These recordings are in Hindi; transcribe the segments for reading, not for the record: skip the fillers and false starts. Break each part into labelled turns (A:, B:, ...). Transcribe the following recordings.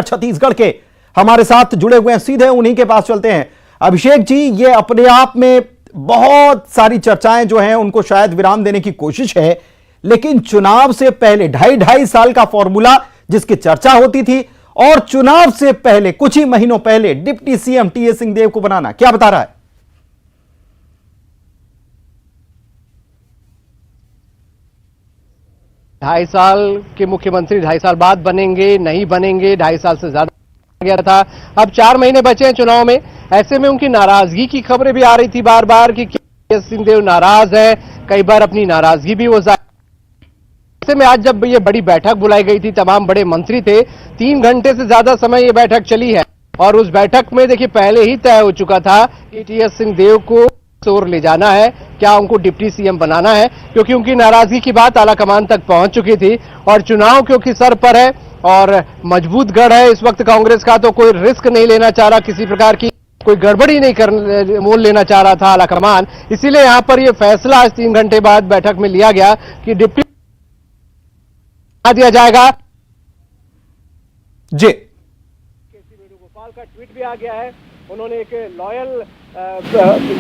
A: छत्तीसगढ़ के हमारे साथ जुड़े हुए हैं, सीधे उन्हीं के पास चलते हैं। अभिषेक जी, ये अपने आप में बहुत सारी चर्चाएं जो हैं उनको शायद विराम देने की कोशिश है, लेकिन चुनाव से पहले ढाई साल का फॉर्मूला जिसकी चर्चा होती थी और चुनाव से पहले कुछ ही महीनों पहले डिप्टी सीएम टीएस सिंहदेव को बनाना क्या बता रहा है?
B: 2.5 साल के मुख्यमंत्री 2.5 साल बाद बनेंगे, नहीं बनेंगे, 2.5 साल से ज्यादा गया था। अब 4 महीने बचे हैं चुनाव में। ऐसे में उनकी नाराजगी की खबरें भी आ रही थी बार बार कि टीएस सिंहदेव नाराज है, कई बार अपनी नाराजगी भी वो ऐसे में आज जब ये बड़ी बैठक बुलाई गई थी, तमाम बड़े मंत्री थे, 3 घंटे से ज्यादा समय ये बैठक चली है और उस बैठक में देखिए पहले ही तय हो चुका था कि टीएस सिंहदेव को ओर ले जाना है, क्या उनको डिप्टी सीएम बनाना है, क्योंकि उनकी नाराजगी की बात आलाकमान तक पहुंच चुकी थी और चुनाव क्योंकि सर पर है और मजबूत गढ़ है इस वक्त कांग्रेस का, तो कोई रिस्क नहीं लेना चाह रहा, किसी प्रकार की कोई गड़बड़ी नहीं मोल लेना चाह रहा था आलाकमान। इसीलिए यहां पर यह फैसला आज 3 घंटे बाद बैठक में लिया गया कि डिप्टी दिया जाएगा।
A: जी,
B: केसी वेणुगोपाल का ट्वीट भी आ गया है। उन्होंने एक लॉयल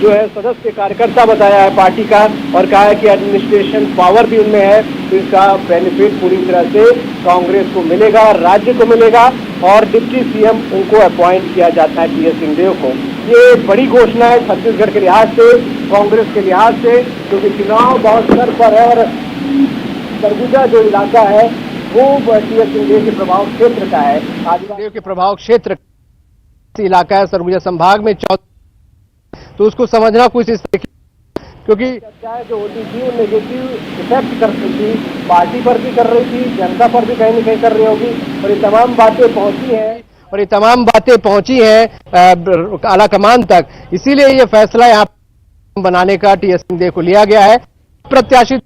B: जो है सदस्य कार्यकर्ता बताया है पार्टी का और कहा है कि एडमिनिस्ट्रेशन पावर भी उनमें है, तो इसका बेनिफिट पूरी तरह से कांग्रेस को मिलेगा, राज्य को मिलेगा और डिप्टी सीएम उनको अपॉइंट किया जाता है टीएस सिंहदेव को। ये बड़ी घोषणा है छत्तीसगढ़ के लिहाज से, कांग्रेस के लिहाज से, क्योंकि चुनाव बहुत स्तर पर है और सरगुजा जो इलाका है वो टीएस सिंहदेव के प्रभाव क्षेत्र का है, आदिवासी के प्रभाव क्षेत्र इलाका है सरगुजा संभाग में, तो उसको समझना कुछ इस तरीके, क्योंकि चर्चाएं जो होती थी वो नेगेटिव इफेक्ट करती थी, पार्टी पर भी कर रही थी, जनता पर भी कहीं न कहीं कर रही होगी और ये तमाम बातें पहुंची हैं आलाकमान तक। इसीलिए ये फैसला यहाँ बनाने का टीएस सिंहदेव को लिया गया है। प्रत्याशी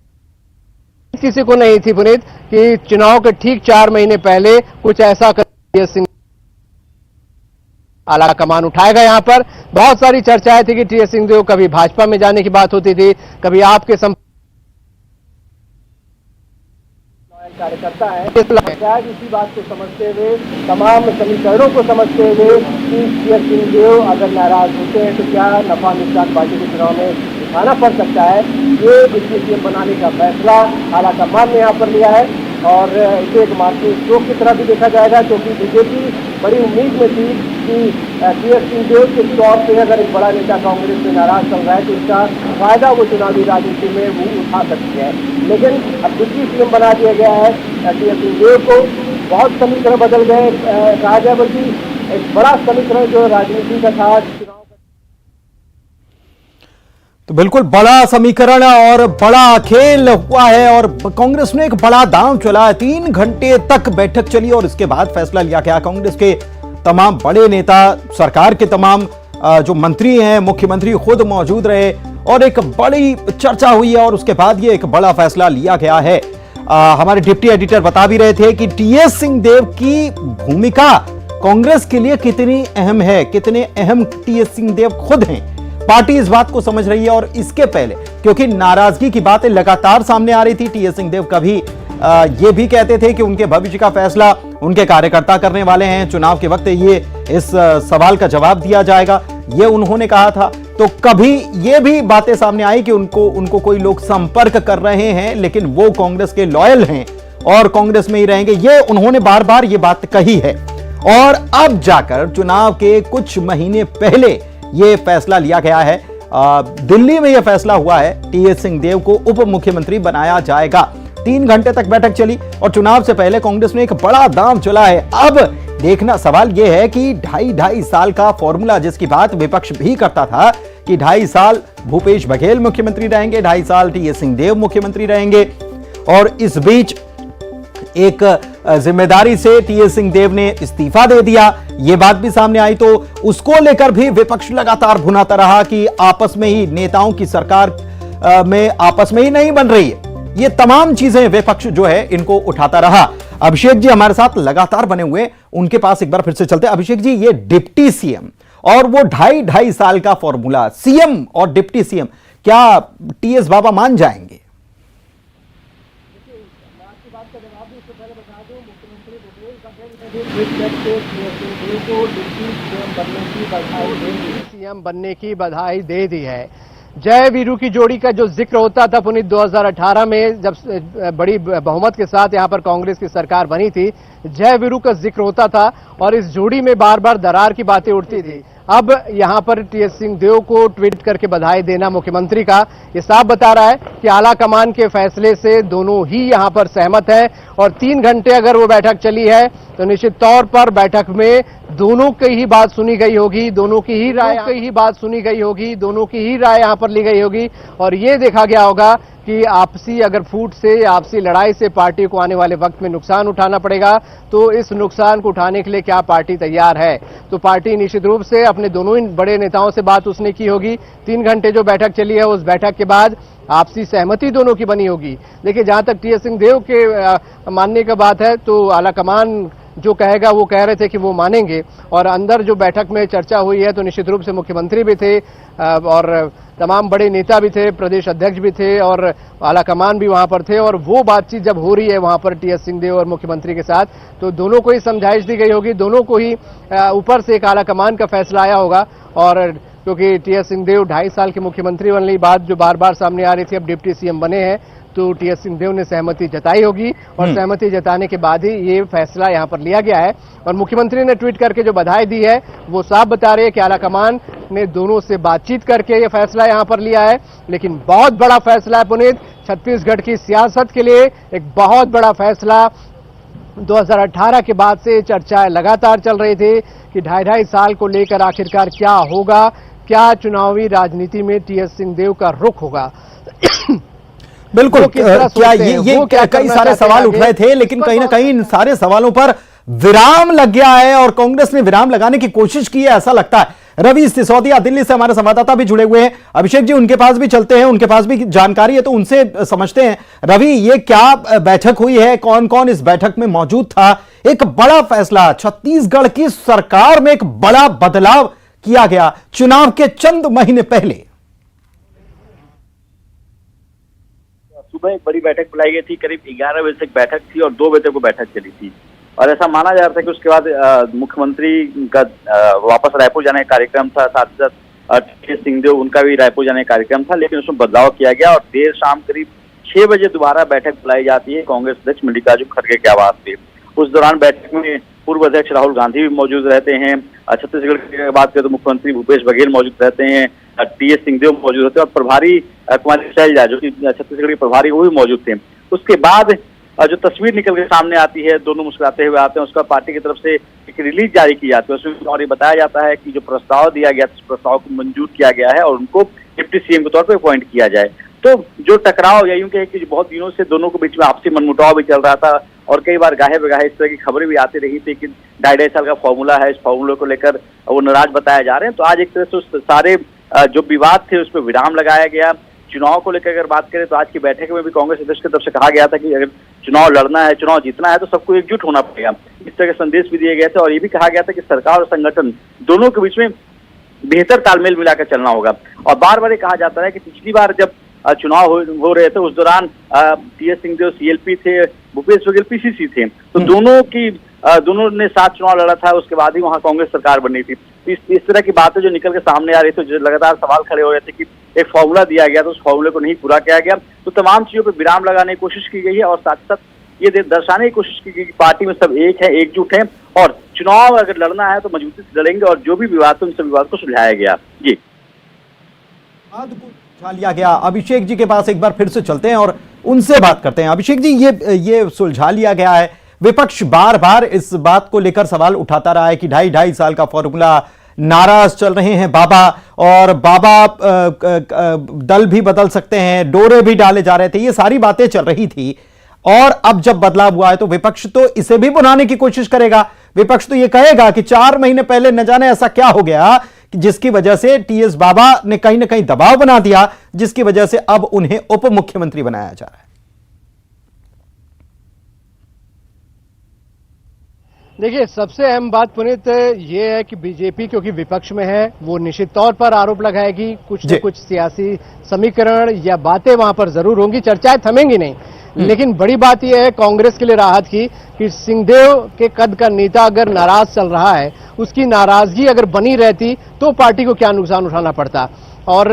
B: किसी को नहीं थी पुनीत कि चुनाव के ठीक 4 महीने पहले कुछ ऐसा कर टीएस सिंह आलाकमान उठाएगा। यहां पर बहुत सारी चर्चाएं थी कि टीएस सिंहदेव कभी भाजपा में जाने की बात होती थी, कभी आपके कार्यकर्ता है। इसी बात को समझते हुए, तमाम समीकरणों को समझते हुए कि टीएस सिंहदेव अगर नाराज होते हैं तो क्या नफा नुकसान पार्टी के चुनाव में उठाना पड़ सकता है, ये डिप्टी सीएम बनाने का फैसला आलाकमान ने यहाँ पर लिया है और इसे एक मार्केट स्ट्रोक की तरह भी देखा जाएगा, क्योंकि बीजेपी बड़ी उम्मीद में थी कि टीएस सिंहदेव के तौर पे अगर एक बड़ा नेता कांग्रेस में नाराज चल रहा है तो इसका फायदा वो चुनावी राजनीति में वो उठा सकती है। लेकिन अब डिप्टी सीएम बना दिया गया है टीएस सिंहदेव को। बहुत समीकरण बदल गए, कहा जाए बल्कि एक बड़ा समीकरण जो राजनीति का था चुनाव।
A: तो बिल्कुल बड़ा समीकरण और बड़ा खेल हुआ है और कांग्रेस ने एक बड़ा दांव चला। 3 घंटे तक बैठक चली और इसके बाद फैसला लिया गया। कांग्रेस के तमाम बड़े नेता, सरकार के तमाम जो मंत्री हैं, मुख्यमंत्री खुद मौजूद रहे और एक बड़ी चर्चा हुई है और उसके बाद ये एक बड़ा फैसला लिया गया है। हमारे डिप्टी एडिटर बता भी रहे थे कि टीएस सिंहदेव की भूमिका कांग्रेस के लिए कितनी अहम है, कितने अहम टीएस सिंहदेव खुद हैं। पार्टी इस बात को समझ रही है और इसके पहले क्योंकि नाराजगी की बातें लगातार सामने आ रही थी, टीएस सिंहदेव कभी ये भी कहते थे कि उनके भविष्य का फैसला उनके कार्यकर्ता करने वाले हैं, चुनाव के वक्त ये इस सवाल का जवाब दिया जाएगा, ये उन्होंने कहा था। तो कभी ये भी बातें सामने आई कि उनको कोई लोग संपर्क कर रहे हैं, लेकिन वो कांग्रेस के लॉयल हैं और कांग्रेस में ही रहेंगे, ये उन्होंने बार बार ये बात कही है। और अब जाकर चुनाव के कुछ महीने पहले यह फैसला लिया गया है, दिल्ली में यह फैसला हुआ है, टीएस सिंहदेव को उप मुख्यमंत्री बनाया जाएगा। 3 घंटे तक बैठक चली और चुनाव से पहले कांग्रेस में एक बड़ा दांव चला है। अब देखना सवाल यह है कि 2.5 साल का फॉर्मूला जिसकी बात विपक्ष भी करता था कि 2.5 साल भूपेश बघेल मुख्यमंत्री रहेंगे, 2.5 साल टीएस सिंहदेव मुख्यमंत्री रहेंगे और इस बीच एक जिम्मेदारी से टीएस सिंहदेव ने इस्तीफा दे दिया, यह बात भी सामने आई। तो उसको लेकर भी विपक्ष लगातार भुनाता रहा कि आपस में ही नेताओं की सरकार में आपस में ही नहीं बन रही है। ये तमाम चीजें विपक्ष जो है इनको उठाता रहा। अभिषेक जी हमारे साथ लगातार बने हुए, उनके पास एक बार फिर से चलते हैं। अभिषेक जी, ये डिप्टी सीएम और वो 2.5 साल का फॉर्मूला, सीएम और डिप्टी सीएम, क्या टीएस बाबा मान जाएंगे?
B: सीएम बनने की बधाई दे दी है। जय वीरू की जोड़ी का जो जिक्र होता था पुनीत 2018 में जब बड़ी बहुमत के साथ यहां पर कांग्रेस की सरकार बनी थी, जय वीरू का जिक्र होता था और इस जोड़ी में बार बार दरार की बातें उठती थी। अब यहां पर टीएस सिंहदेव को ट्वीट करके बधाई देना मुख्यमंत्री का ये साफ बता रहा है कि आला कमान के फैसले से दोनों ही यहां पर सहमत है और 3 घंटे अगर वो बैठक चली है तो निश्चित तौर पर बैठक में दोनों की ही बात सुनी गई होगी, दोनों की ही राय यहां पर ली गई होगी और ये देखा गया होगा कि आपसी अगर फूट से, आपसी लड़ाई से पार्टी को आने वाले वक्त में नुकसान उठाना पड़ेगा तो इस नुकसान को उठाने के लिए क्या पार्टी तैयार है। तो पार्टी निश्चित रूप से अपने दोनों ही बड़े नेताओं से बात उसने की होगी। 3 घंटे जो बैठक चली है उस बैठक के बाद आपसी सहमति दोनों की बनी होगी। देखिए, जहां तक टीएस सिंहदेव के मानने का बात है तो आलाकमान जो कहेगा वो कह रहे थे कि वो मानेंगे और अंदर जो बैठक में चर्चा हुई है तो निश्चित रूप से मुख्यमंत्री भी थे और तमाम बड़े नेता भी थे, प्रदेश अध्यक्ष भी थे और आलाकमान भी वहां पर थे और वो बातचीत जब हो रही है वहां पर टीएस सिंहदेव और मुख्यमंत्री के साथ तो दोनों को ही समझाइश दी गई होगी, दोनों को ही ऊपर से एक आलाकमान का फैसला आया होगा। और क्योंकि टीएस सिंहदेव 2.5 साल के मुख्यमंत्री बनने की बात जो बार बार सामने आ रही थी, अब डिप्टी सीएम बने हैं तो टीएस सिंहदेव ने सहमति जताई होगी और सहमति जताने के बाद ही ये फैसला यहां पर लिया गया है। और मुख्यमंत्री ने ट्वीट करके जो बधाई दी है वो साफ बता रहे हैं कि आलाकमान ने दोनों से बातचीत करके ये फैसला यहां पर लिया है। लेकिन बहुत बड़ा फैसला है पुनीत, छत्तीसगढ़ की सियासत के लिए एक बहुत बड़ा फैसला। 2018 के बाद से चर्चाएं लगातार चल रही थी कि 2.5 साल को लेकर आखिरकार क्या होगा, क्या चुनावी राजनीति में टीएस सिंहदेव का रुख होगा।
A: बिल्कुल, क्या कई सारे सवाल उठ रहे थे लेकिन कहीं ना कहीं इन सारे सवालों पर विराम लग गया है और कांग्रेस ने विराम लगाने की कोशिश की है ऐसा लगता है। रवि सिसोदिया दिल्ली से हमारे संवाददाता भी जुड़े हुए हैं। अभिषेक जी, उनके पास भी चलते हैं, उनके पास भी जानकारी है तो उनसे समझते हैं। रवि, ये क्या बैठक हुई है, कौन कौन इस बैठक में मौजूद था? एक बड़ा फैसला, छत्तीसगढ़ की सरकार में एक बड़ा बदलाव किया गया चुनाव के चंद महीने पहले।
C: सुबह एक बड़ी बैठक बुलाई गई थी, करीब 11 बजे तक बैठक थी और 2 बजे तक वो बैठक चली थी और ऐसा माना जा रहा था कि उसके बाद मुख्यमंत्री का वापस रायपुर जाने का कार्यक्रम था, साथ ही साथ टीएस सिंहदेव उनका भी रायपुर जाने का कार्यक्रम था, लेकिन उसमें बदलाव किया गया और देर शाम करीब 6 बजे दोबारा बैठक बुलाई जाती है कांग्रेस अध्यक्ष मल्लिकार्जुन खड़गे के आवास पे। उस दौरान बैठक में पूर्व अध्यक्ष राहुल गांधी भी मौजूद रहते हैं, छत्तीसगढ़ की बात करें तो मुख्यमंत्री भूपेश बघेल मौजूद रहते हैं, टीएस सिंहदेव मौजूद रहते हैं और प्रभारी कुमारी शैलजा जो कि छत्तीसगढ़ के प्रभारी वो भी मौजूद थे। उसके बाद जो तस्वीर निकल के सामने आती है, दोनों मुस्कुराते हुए आते हैं, उसका पार्टी की तरफ से एक रिलीज जारी की जाती है। उसमें और ये बताया जाता है कि जो प्रस्ताव दिया गया उस प्रस्ताव को मंजूर किया गया है और उनको डिप्टी सीएम के तौर पर अपॉइंट किया जाए। तो जो टकराव या यूं कहे कि बहुत दिनों से दोनों के बीच में आपसी मनमुटाव भी चल रहा था और कई बार गाहे बगाहे इस तरह की खबरें भी आती रही थी कि 2.5 साल का फॉर्मूला है, इस फॉर्मूले को लेकर वो नाराज बताए जा रहे हैं। तो आज एक तरह से उस सारे जो विवाद थे उस पर विराम लगाया गया। चुनाव को लेकर अगर बात करें तो आज की बैठक में भी कांग्रेस अध्यक्ष की तरफ से कहा गया था कि अगर चुनाव लड़ना है, चुनाव जीतना है तो सबको एकजुट होना पड़ेगा। इस तरह के संदेश भी दिए गए थे और ये भी कहा गया था कि सरकार और संगठन दोनों के बीच में बेहतर तालमेल मिलाकर चलना होगा। और बार बार ये कहा जाता है कि पिछली बार जब चुनाव हो रहे थे उस दौरान टीएस सिंहदेव सीएलपी थे, भूपेश बघेल पीसीसी थे, तो दोनों ने साथ चुनाव लड़ा था, उसके बाद ही वहां कांग्रेस सरकार बनी थी। इस तरह की बातें जो निकल के सामने आ रही थी, जो लगातार सवाल खड़े हो रहे थे कि एक फॉर्मूला दिया गया तो उस फॉर्मूले को नहीं पूरा किया गया, तो तमाम चीजों पर विराम लगाने की कोशिश की गई है और साथ साथ ये दर्शाने की कोशिश की गई कि पार्टी में सब एक है, एकजुट है और चुनाव अगर लड़ना है तो मजबूती से लड़ेंगे और जो भी विवाद है उन सब विवाद को सुलझाया गया। जी
A: लिया गया। अभिषेक जी के पास एक बार फिर से चलते हैं और उनसे बात करते हैं। अभिषेक जी, ये सुलझा लिया गया है। विपक्ष बार बार इस बात को लेकर सवाल उठाता रहा है कि 2.5 साल का फॉर्मूला, नाराज चल रहे हैं बाबा और बाबा दल भी बदल सकते हैं, डोरे भी डाले जा रहे थे, ये सारी बातें चल रही थी। और अब जब बदलाव हुआ है तो विपक्ष तो इसे भी बुलाने की कोशिश करेगा। विपक्ष तो ये कहेगा कि 4 महीने पहले न जाने ऐसा क्या हो गया कि जिसकी वजह से टीएस बाबा ने कहीं ना कहीं दबाव बना दिया, जिसकी वजह से अब उन्हें उप मुख्यमंत्री बनाया जा रहा है।
B: देखिए, सबसे अहम बात पुनीत ये है कि बीजेपी क्योंकि विपक्ष में है वो निश्चित तौर पर आरोप लगाएगी, कुछ न कुछ सियासी समीकरण या बातें वहां पर जरूर होंगी, चर्चाएं थमेंगी नहीं। लेकिन बड़ी बात यह है कांग्रेस के लिए राहत की कि सिंहदेव के कद का नेता अगर नाराज चल रहा है, उसकी नाराजगी अगर बनी रहती तो पार्टी को क्या नुकसान उठाना पड़ता और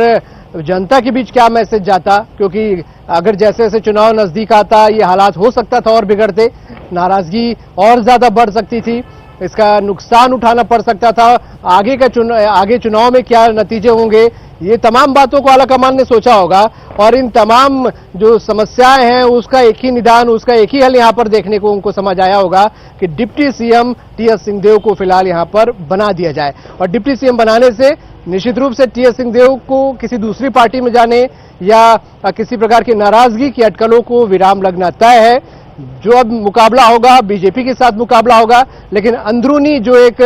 B: जनता के बीच क्या मैसेज जाता, क्योंकि अगर जैसे जैसे चुनाव नजदीक आता ये हालात हो सकता था और बिगड़ते, नाराजगी और ज्यादा बढ़ सकती थी, इसका नुकसान उठाना पड़ सकता था, आगे चुनाव में क्या नतीजे होंगे, ये तमाम बातों को आलाकमान ने सोचा होगा और इन तमाम जो समस्याएं हैं उसका एक ही निदान, उसका एक ही हल यहां पर देखने को उनको समझ आया होगा कि डिप्टी सीएम टीएस सिंहदेव को फिलहाल यहां पर बना दिया जाए। और डिप्टी सीएम बनाने से निश्चित रूप से टीएस सिंहदेव को किसी दूसरी पार्टी में जाने या किसी प्रकार की नाराजगी की अटकलों को विराम लगना तय है। जो अब मुकाबला होगा बीजेपी के साथ मुकाबला होगा, लेकिन अंदरूनी जो एक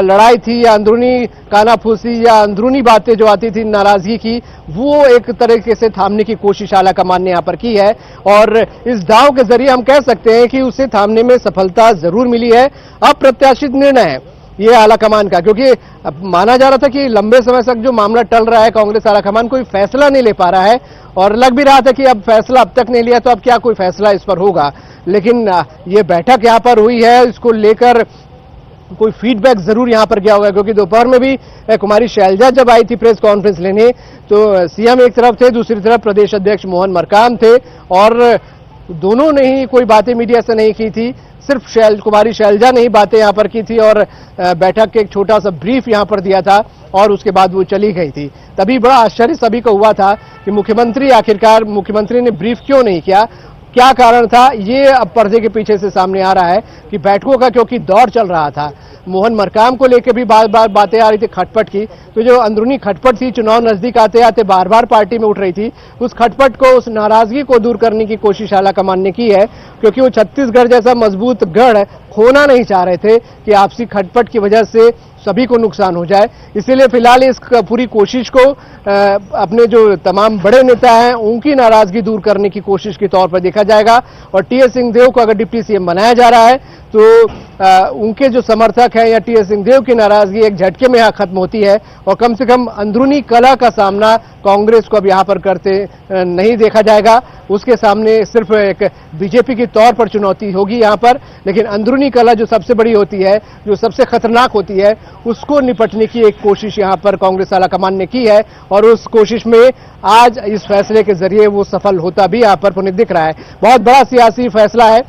B: लड़ाई थी या अंदरूनी कानाफूसी या अंदरूनी बातें जो आती थी नाराजगी की, वो एक तरीके से थामने की कोशिश आलाकमान ने यहां पर की है और इस दांव के जरिए हम कह सकते हैं कि उसे थामने में सफलता जरूर मिली है। अप्रत्याशित निर्णय है ये आलाकमान का, क्योंकि माना जा रहा था कि लंबे समय तक जो मामला टल रहा है कांग्रेस आलाकमान कोई फैसला नहीं ले पा रहा है और लग भी रहा था कि अब फैसला अब तक नहीं लिया तो अब क्या कोई फैसला इस पर होगा। लेकिन ये बैठक यहां पर हुई है, इसको लेकर कोई फीडबैक जरूर यहां पर गया होगा, क्योंकि दोपहर में भी कुमारी शैलजा जब आई थी प्रेस कॉन्फ्रेंस लेने तो सीएम एक तरफ थे, दूसरी तरफ प्रदेश अध्यक्ष मोहन मरकाम थे और दोनों ने ही कोई बातें मीडिया से नहीं की थी, सिर्फ कुमारी शैलजा ने ही बातें यहां पर की थी और बैठक के एक छोटा सा ब्रीफ यहां पर दिया था और उसके बाद वो चली गई थी। तभी बड़ा आश्चर्य सभी को हुआ था कि मुख्यमंत्री ने ब्रीफ क्यों नहीं किया, क्या कारण था। ये अब पर्दे के पीछे से सामने आ रहा है कि बैठकों का क्योंकि दौर चल रहा था, मोहन मरकाम को लेकर भी बार बार बातें आ रही थी खटपट की, तो जो अंदरूनी खटपट थी चुनाव नजदीक आते आते बार बार पार्टी में उठ रही थी, उस खटपट को, उस नाराजगी को दूर करने की कोशिश आलाकमान ने की है, क्योंकि वो छत्तीसगढ़ जैसा मजबूत गढ़ खोना नहीं चाह रहे थे कि आपसी खटपट की वजह से सभी को नुकसान हो जाए। इसीलिए फिलहाल इस पूरी कोशिश को अपने जो तमाम बड़े नेता हैं उनकी नाराजगी दूर करने की कोशिश के तौर पर देखा जाएगा और टीएस सिंहदेव को अगर डिप्टी सीएम बनाया जा रहा है तो उनके जो समर्थक हैं या टीएस सिंहदेव की नाराजगी एक झटके में यहां खत्म होती है और कम से कम अंदरूनी कलह का सामना कांग्रेस को अब यहां पर करते नहीं देखा जाएगा। उसके सामने सिर्फ एक बीजेपी के तौर पर चुनौती होगी यहां पर, लेकिन अंदरूनी कलह जो सबसे बड़ी होती है, जो सबसे खतरनाक होती है, उसको निपटने की एक कोशिश यहां पर कांग्रेस आलाकमान ने की है और उस कोशिश में आज इस फैसले के जरिए वो सफल होता भी यहां पर पुनित दिख रहा है। बहुत बड़ा सियासी फैसला है।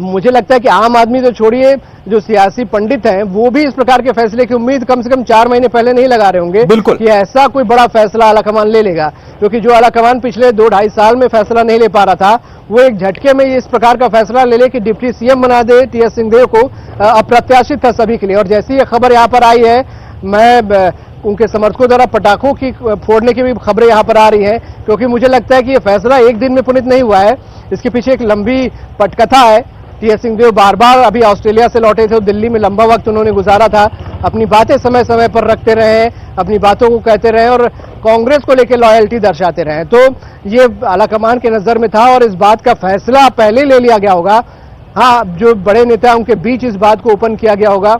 B: मुझे लगता है कि आम आदमी तो छोड़िए, जो सियासी पंडित हैं वो भी इस प्रकार के फैसले की उम्मीद कम से कम 4 महीने पहले नहीं लगा रहे होंगे
A: बिल्कुल
B: कि ऐसा कोई बड़ा फैसला आलाकमान ले लेगा, क्योंकि जो आलाकमान पिछले 2-2.5 साल में फैसला नहीं ले पा रहा था वो एक झटके में इस प्रकार का फैसला ले ले कि डिप्टी सीएम बना दे टीएस सिंहदेव को, अप्रत्याशित था सभी के लिए। और जैसी ये खबर यहाँ पर आई है, मैं उनके समर्थकों द्वारा पटाखों की फोड़ने की भी खबरें यहां पर आ रही हैं, क्योंकि मुझे लगता है कि ये फैसला एक दिन में पुनित नहीं हुआ है, इसके पीछे एक लंबी पटकथा है। टीएस सिंहदेव बार बार अभी ऑस्ट्रेलिया से लौटे थे, दिल्ली में लंबा वक्त उन्होंने गुजारा था, अपनी बातें समय समय पर रखते रहे, अपनी बातों को कहते रहे और कांग्रेस को लेकर लॉयल्टी दर्शाते रहे, तो ये आलाकमान के नजर में था और इस बात का फैसला पहले ले लिया गया होगा। हाँ, जो बड़े नेता उनके बीच इस बात को ओपन किया गया होगा।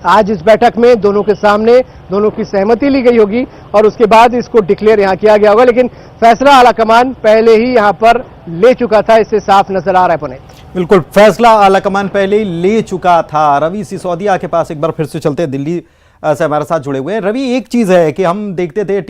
B: आज इस बैठक में दोनों के सामने दोनों की सहमति ली गई होगी और उसके बाद इसको डिक्लेयर यहां किया गया होगा, लेकिन फैसला आलाकमान पहले ही यहां पर ले चुका था, इससे साफ नजर आ रहा है पुनीत।
A: बिल्कुल, फैसला आलाकमान पहले ही ले चुका था। रवि सिसोदिया के पास एक बार फिर से चलते, दिल्ली से हमारे साथ जुड़े हुए हैं। रवि, एक चीज है कि हम देखते थे